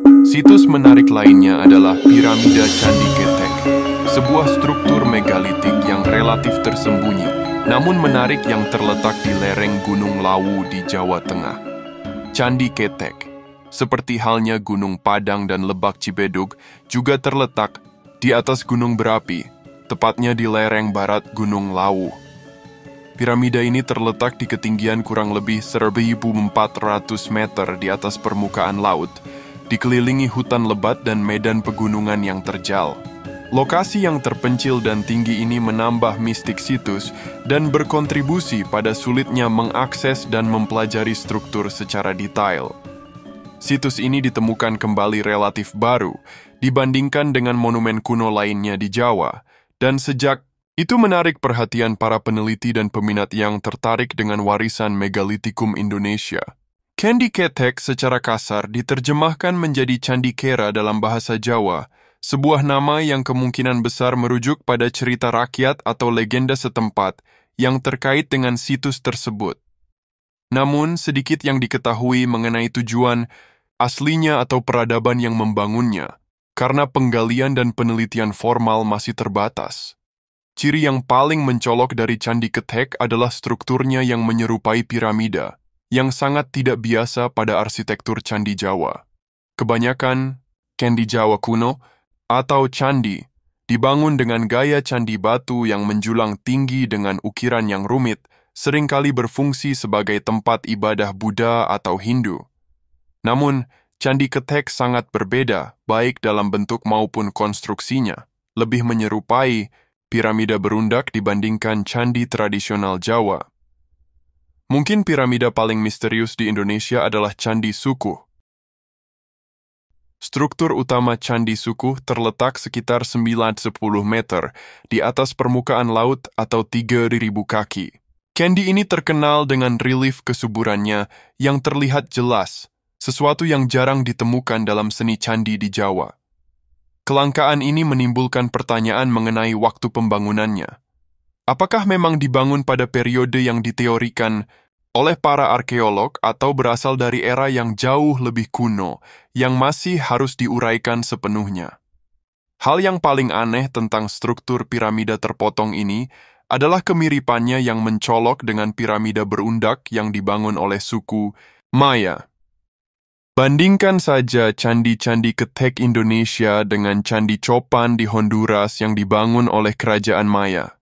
Situs menarik lainnya adalah Piramida Candi Ketek, sebuah struktur megalitik yang relatif tersembunyi, namun menarik yang terletak di lereng Gunung Lawu di Jawa Tengah. Candi Ketek, seperti halnya Gunung Padang dan Lebak Cibedug, juga terletak di atas gunung berapi, tepatnya di lereng barat Gunung Lawu. Piramida ini terletak di ketinggian kurang lebih 1.400 meter di atas permukaan laut, dikelilingi hutan lebat dan medan pegunungan yang terjal. Lokasi yang terpencil dan tinggi ini menambah mistik situs dan berkontribusi pada sulitnya mengakses dan mempelajari struktur secara detail. Situs ini ditemukan kembali relatif baru dibandingkan dengan monumen kuno lainnya di Jawa, dan sejak itu menarik perhatian para peneliti dan peminat yang tertarik dengan warisan megalitikum Indonesia. Candi Ketek secara kasar diterjemahkan menjadi Candi Kera dalam bahasa Jawa, sebuah nama yang kemungkinan besar merujuk pada cerita rakyat atau legenda setempat yang terkait dengan situs tersebut. Namun, sedikit yang diketahui mengenai tujuan aslinya atau peradaban yang membangunnya, karena penggalian dan penelitian formal masih terbatas. Ciri yang paling mencolok dari Candi Ketek adalah strukturnya yang menyerupai piramida, yang sangat tidak biasa pada arsitektur candi Jawa. Kebanyakan candi Jawa kuno atau candi dibangun dengan gaya candi batu yang menjulang tinggi dengan ukiran yang rumit, seringkali berfungsi sebagai tempat ibadah Buddha atau Hindu. Namun, Candi Ketek sangat berbeda, baik dalam bentuk maupun konstruksinya, lebih menyerupai piramida berundak dibandingkan candi tradisional Jawa. Mungkin piramida paling misterius di Indonesia adalah Candi Sukuh. Struktur utama Candi Sukuh terletak sekitar 9-10 meter di atas permukaan laut atau 3.000 kaki. Candi ini terkenal dengan relief kesuburannya yang terlihat jelas, sesuatu yang jarang ditemukan dalam seni candi di Jawa. Kelangkaan ini menimbulkan pertanyaan mengenai waktu pembangunannya. Apakah memang dibangun pada periode yang diteorikan oleh para arkeolog atau berasal dari era yang jauh lebih kuno yang masih harus diuraikan sepenuhnya? Hal yang paling aneh tentang struktur piramida terpotong ini adalah kemiripannya yang mencolok dengan piramida berundak yang dibangun oleh suku Maya. Bandingkan saja candi-candi Ketek Indonesia dengan candi Copan di Honduras yang dibangun oleh kerajaan Maya.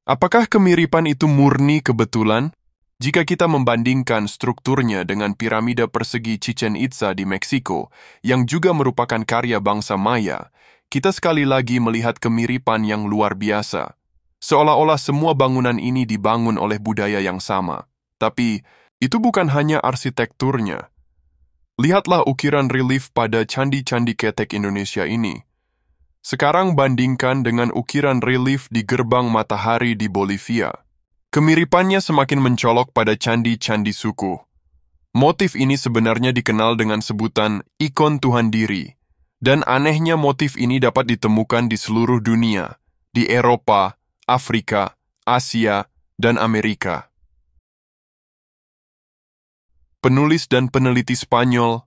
Apakah kemiripan itu murni kebetulan? Jika kita membandingkan strukturnya dengan piramida persegi Chichen Itza di Meksiko, yang juga merupakan karya bangsa Maya, kita sekali lagi melihat kemiripan yang luar biasa. Seolah-olah semua bangunan ini dibangun oleh budaya yang sama. Tapi, itu bukan hanya arsitekturnya. Lihatlah ukiran relief pada candi-candi Ketek Indonesia ini. Sekarang bandingkan dengan ukiran relief di Gerbang Matahari di Bolivia. Kemiripannya semakin mencolok pada candi-candi suku. Motif ini sebenarnya dikenal dengan sebutan ikon Tuhan diri, dan anehnya motif ini dapat ditemukan di seluruh dunia, di Eropa, Afrika, Asia, dan Amerika. Penulis dan peneliti Spanyol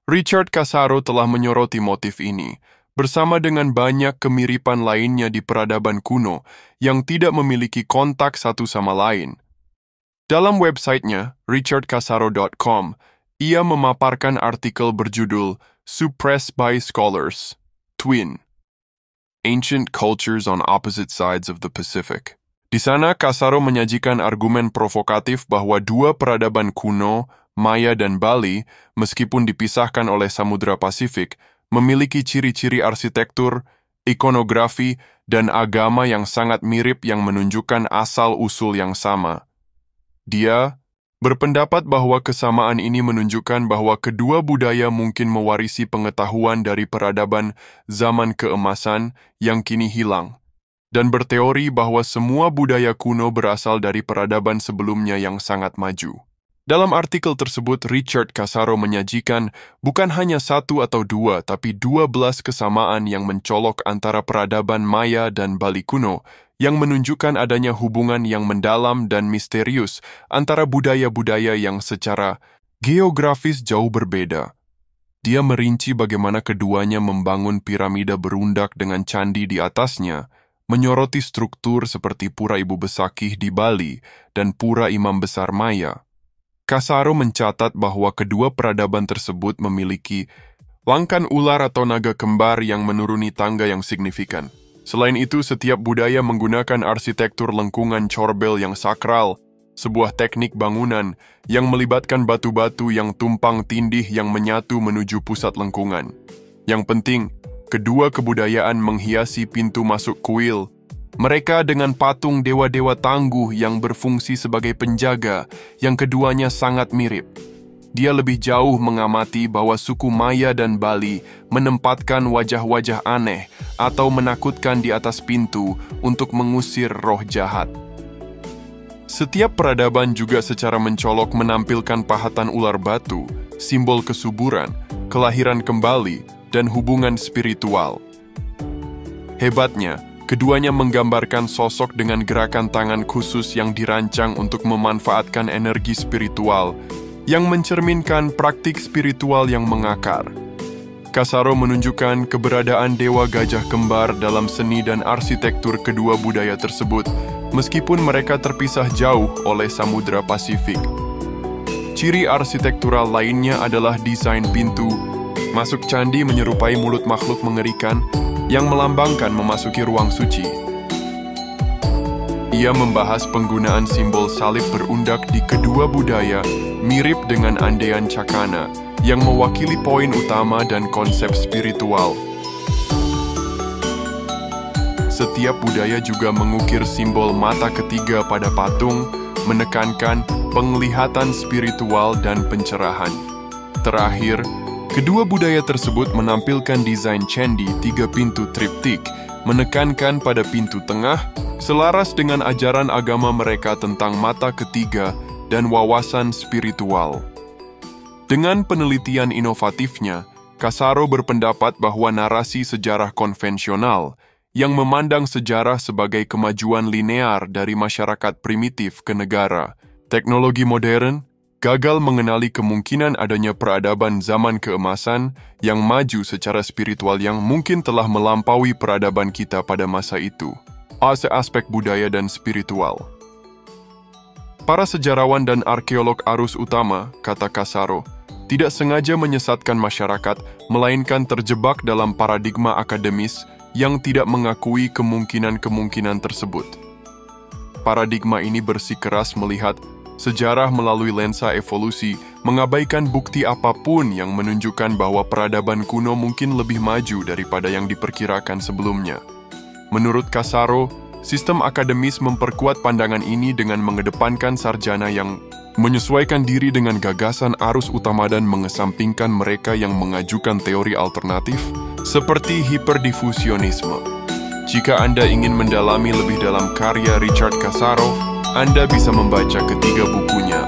Richard Casaro telah menyoroti motif ini, bersama dengan banyak kemiripan lainnya di peradaban kuno yang tidak memiliki kontak satu sama lain. Dalam websitenya, richardcasaro.com, ia memaparkan artikel berjudul Suppressed by Scholars, Twin, Ancient Cultures on Opposite Sides of the Pacific. Di sana, Casaro menyajikan argumen provokatif bahwa dua peradaban kuno, Maya dan Bali, meskipun dipisahkan oleh Samudra Pasifik, memiliki ciri-ciri arsitektur, ikonografi, dan agama yang sangat mirip yang menunjukkan asal-usul yang sama. Dia berpendapat bahwa kesamaan ini menunjukkan bahwa kedua budaya mungkin mewarisi pengetahuan dari peradaban zaman keemasan yang kini hilang, dan berteori bahwa semua budaya kuno berasal dari peradaban sebelumnya yang sangat maju. Dalam artikel tersebut, Richard Casaro menyajikan bukan hanya satu atau dua, tapi 12 kesamaan yang mencolok antara peradaban Maya dan Bali kuno, yang menunjukkan adanya hubungan yang mendalam dan misterius antara budaya-budaya yang secara geografis jauh berbeda. Dia merinci bagaimana keduanya membangun piramida berundak dengan candi di atasnya, menyoroti struktur seperti Pura Ibu Besakih di Bali dan Pura Imam Besar Maya. Kasaro mencatat bahwa kedua peradaban tersebut memiliki langkan ular atau naga kembar yang menuruni tangga yang signifikan. Selain itu, setiap budaya menggunakan arsitektur lengkungan corbel yang sakral, sebuah teknik bangunan yang melibatkan batu-batu yang tumpang tindih yang menyatu menuju pusat lengkungan. Yang penting, kedua kebudayaan menghiasi pintu masuk kuil. Mereka dengan patung dewa-dewa tangguh yang berfungsi sebagai penjaga, yang keduanya sangat mirip. Dia lebih jauh mengamati bahwa suku Maya dan Bali menempatkan wajah-wajah aneh atau menakutkan di atas pintu untuk mengusir roh jahat. Setiap peradaban juga secara mencolok menampilkan pahatan ular batu, simbol kesuburan, kelahiran kembali, dan hubungan spiritual. Hebatnya, keduanya menggambarkan sosok dengan gerakan tangan khusus yang dirancang untuk memanfaatkan energi spiritual, yang mencerminkan praktik spiritual yang mengakar. Kasaro menunjukkan keberadaan dewa gajah kembar dalam seni dan arsitektur kedua budaya tersebut, meskipun mereka terpisah jauh oleh Samudra Pasifik. Ciri arsitektural lainnya adalah desain pintu. Masuk candi menyerupai mulut makhluk mengerikan yang melambangkan memasuki ruang suci. Ia membahas penggunaan simbol salib berundak di kedua budaya, mirip dengan Andean Cakana, yang mewakili poin utama dan konsep spiritual. Setiap budaya juga mengukir simbol mata ketiga pada patung, menekankan penglihatan spiritual dan pencerahan. Terakhir, kedua budaya tersebut menampilkan desain candi 3 pintu triptik, menekankan pada pintu tengah, selaras dengan ajaran agama mereka tentang mata ketiga dan wawasan spiritual. Dengan penelitian inovatifnya, Kasaro berpendapat bahwa narasi sejarah konvensional yang memandang sejarah sebagai kemajuan linear dari masyarakat primitif ke negara, teknologi modern, gagal mengenali kemungkinan adanya peradaban zaman keemasan yang maju secara spiritual yang mungkin telah melampaui peradaban kita pada masa itu. Aspek budaya dan spiritual. Para sejarawan dan arkeolog arus utama, kata Kasaro, tidak sengaja menyesatkan masyarakat, melainkan terjebak dalam paradigma akademis yang tidak mengakui kemungkinan-kemungkinan tersebut. Paradigma ini bersikeras melihat sejarah melalui lensa evolusi, mengabaikan bukti apapun yang menunjukkan bahwa peradaban kuno mungkin lebih maju daripada yang diperkirakan sebelumnya. Menurut Kasaro, sistem akademis memperkuat pandangan ini dengan mengedepankan sarjana yang menyesuaikan diri dengan gagasan arus utama dan mengesampingkan mereka yang mengajukan teori alternatif, seperti hiperdifusionisme. Jika Anda ingin mendalami lebih dalam karya Richard Kasaro, Anda bisa membaca ketiga bukunya,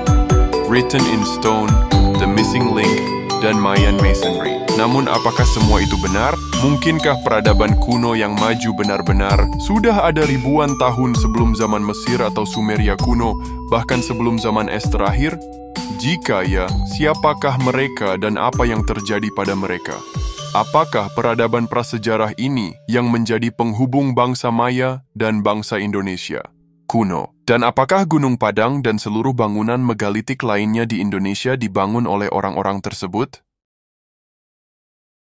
Written in Stone, The Missing Link, dan Mayan Masonry. Namun apakah semua itu benar? Mungkinkah peradaban kuno yang maju benar-benar sudah ada ribuan tahun sebelum zaman Mesir atau Sumeria kuno, bahkan sebelum zaman es terakhir? Jika ya, siapakah mereka dan apa yang terjadi pada mereka? Apakah peradaban prasejarah ini yang menjadi penghubung bangsa Maya dan bangsa Indonesia kuno? Dan apakah Gunung Padang dan seluruh bangunan megalitik lainnya di Indonesia dibangun oleh orang-orang tersebut?